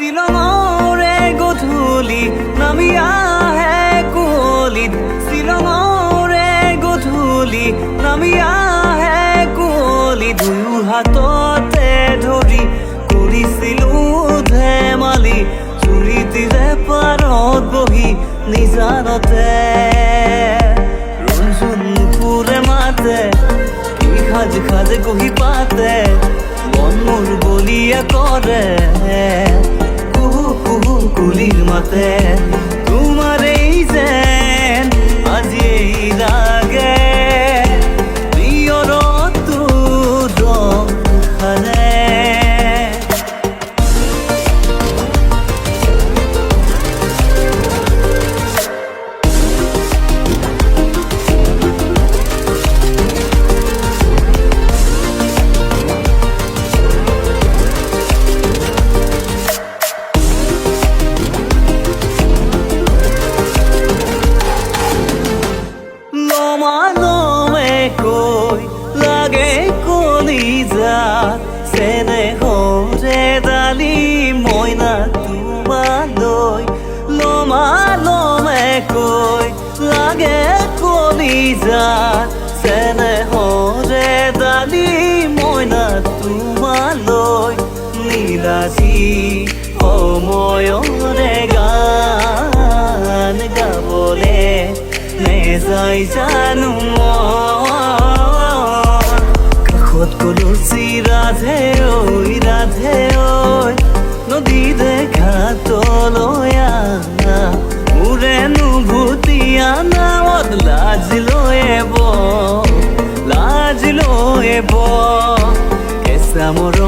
শ্বিলঙৰে গধূলি নামি আহে কুঁৱলীত শ্বিলঙৰে গধূলি নামি আহে কুঁৱলী দুয়ো হাততে ধৰি কৰিছিলো ধেমালি চুৰিটিৰে পাৰত বহি নিজানতে ৰঞ্জুন নুপুৰে মাতে কি খাজ খাজ গহি পাতে মন মোৰ বলিয়া কৰে কুহু কুহু কুলিৰ মাতে তোমাৰ এই যেন আজি এই লাগে প্ৰিয়ৰতো ৰং খালে কৈ লাগে কলিজা চেনেহৰে ডালি মইনা তোমালৈ লমা লমে কৈ লাগে কলিজা চেনেহৰে ডালি মইনা তোমালৈ নীলাজী সময়ৰে গান গাবলে নেযায় জানো কাষত কলচি ৰাধে ঐ নদী দেখা তলয়া মোৰে নুভুতীয়া নাৱত লাজ লৈ এব কেঁচা মৰ